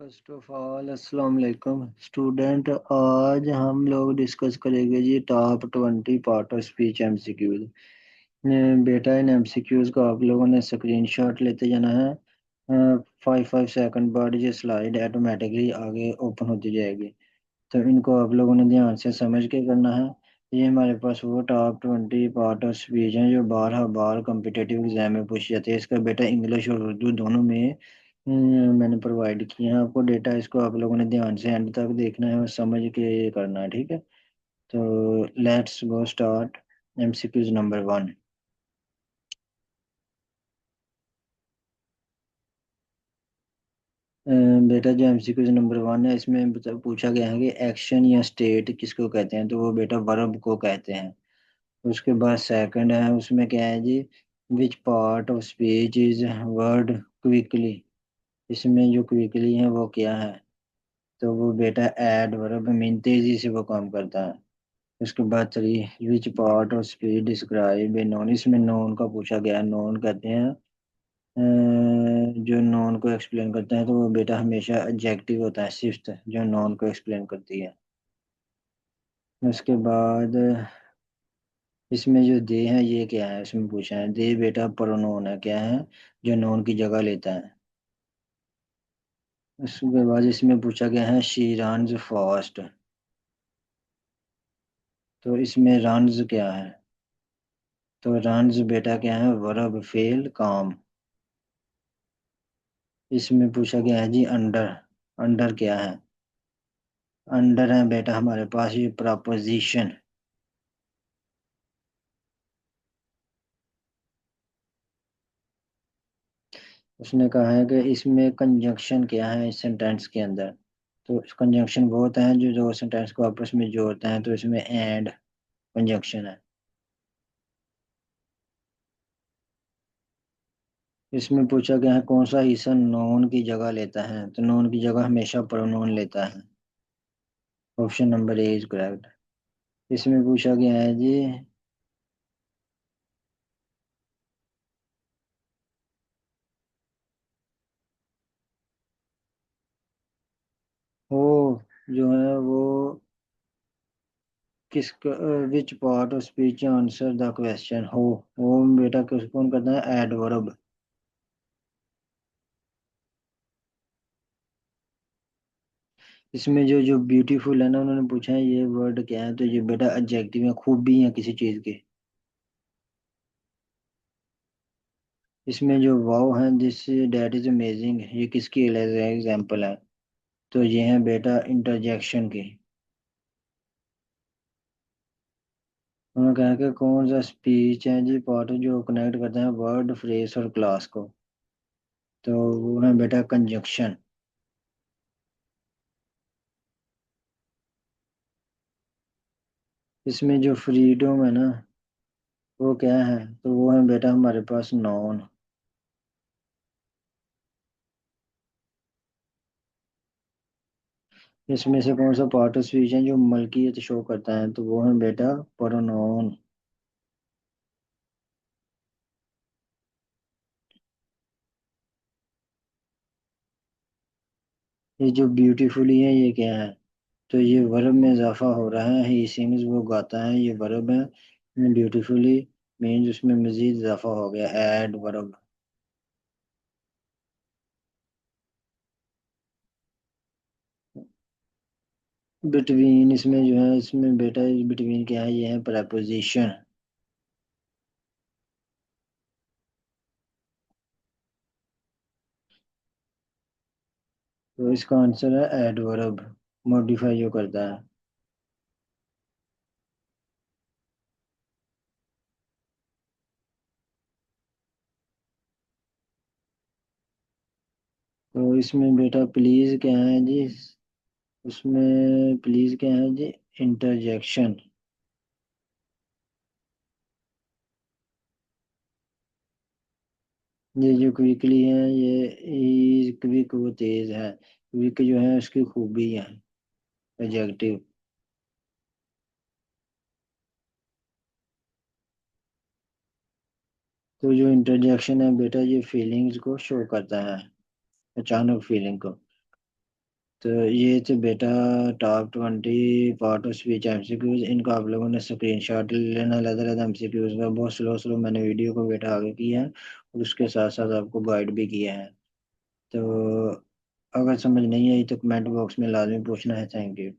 First of all अस्सलाम वालेकुम student. आज हम लोग डिस्कस करेंगे जी top 20 part of speech MCQs. बेटा इन एमसीक्यूज को आप लोगों ने स्क्रीनशॉट लेते जाना है। 5 5 सेकंड बाद ये स्लाइड ऑटोमेटिकली आगे ओपन होती जाएगी, तो इनको आप लोगों ने ध्यान से समझ के करना है। ये हमारे पास वो टॉप 20 पार्ट ऑफ स्पीच हैं जो बार बार कम्पिटेटिव एग्जाम में पूछे जाते हैं। इसका बेटा इंग्लिश और उर्दू दोनों में मैंने प्रोवाइड किए हैं आपको डेटा। इसको आप लोगों ने ध्यान से एंड तक देखना है और समझ के करना है, ठीक है। तो let's go start. MCQs number 1। बेटा जो एमसीक्यूज नंबर 1 है इसमें पूछा गया है कि एक्शन या स्टेट किसको कहते हैं, तो वो बेटा वर्ब को कहते हैं। उसके बाद सेकंड है, उसमें क्या है जी, which part of speech is word quickly. इसमें जो क्विकली है वो क्या है, तो वो बेटा एड वर्ब मीन तेजी से वो काम करता है। उसके बाद 3, विच part of speech describe a non. इसमें नॉन का पूछा गया है। नॉन कहते हैं जो नॉन को एक्सप्लेन करते हैं, तो वो बेटा हमेशा एडजेक्टिव होता है, सिफ्थ जो नॉन को एक्सप्लेन करती है। उसके बाद इसमें जो दे है ये क्या है, इसमें पूछा है दे बेटा प्रोनोन है, क्या है, जो नॉन की जगह लेता है। उसके बाद इसमें पूछा गया है शी रन्स फास्ट, तो इसमें रन्स क्या है, तो रन्स बेटा क्या है, वर्ब फेल काम। इसमें पूछा गया है जी अंडर। अंडर क्या है, अंडर है बेटा हमारे पास ये प्रपोजिशन। उसने कहा है कि इसमें कंजंक्शन क्या है इस सेंटेंस के अंदर, तो कंजंक्शन वो होता है जो दो सेंटेंस को आपस में जोड़ते हैं, तो इसमें एंड कंजंक्शन है। इसमें पूछा गया है कौन सा हिस्सा नोन की जगह लेता है, तो नोन की जगह हमेशा प्रोनोन लेता है। Option number A is correct. इसमें पूछा गया है जी वो जो है वो किस विच part of speech answer the question हो। वो बेटा किस कौन करता है, एडवर्ब। इसमें जो जो ब्यूटीफुल है ना, उन्होंने पूछा है ये वर्ड क्या है, तो ये बेटा एडजेक्टिव है, खूबी है किसी चीज की। इसमें जो वाव है दिस डेट इज अमेजिंग, ये किसकी एग्जाम्पल है, तो ये है बेटा इंटरजेक्शन की। उन्होंने कहा कि कौन सा स्पीच है जी पार्ट जो कनेक्ट करते हैं वर्ड फ्रेज और क्लास को, तो वो है बेटा कंजक्शन। इसमें जो फ्रीडम है ना वो क्या है, तो वो है बेटा हमारे पास नॉन। इसमें से कौन सा पार्ट ऑफ स्पीच है जो मलकियत शो करता है, तो वो है बेटा प्रोनाउन। ये जो ब्यूटीफुली है ये क्या है, तो ये वर्ब में इजाफा हो रहा है, ही सिंग्स वो गाता है, ये वर्ब है। ब्यूटीफुली मीन्स उसमें मजीद इजाफा हो गया, ऐड वर्ब। बिटवीन इसमें जो है, इसमें बेटा बिटवीन क्या है, ये है प्रपोजिशन। तो इसका आंसर है एडवर्ब, मॉडिफाई जो करता है। तो इसमें बेटा प्लीज क्या है जी, उसमें प्लीज क्या है जी, इंटरजेक्शन। ये जो क्विकली है ये क्विक वो तेज है, क्विक जो है उसकी खूबी है, एडजेक्टिव। तो जो इंटरजेक्शन है बेटा ये फीलिंग्स को शो करता है, अचानक फीलिंग को। तो ये थे बेटा top 20 part of speech MCQs. इनको आप लोगों ने स्क्रीनशॉट ले लेना अलग-अलग एमसीक्यूज का। बहुत स्लो स्लो मैंने वीडियो को बेटा आगे किया है और उसके साथ साथ आपको गाइड भी किया है। तो अगर समझ नहीं आई तो कमेंट बॉक्स में लाजमी पूछना है। Thank you.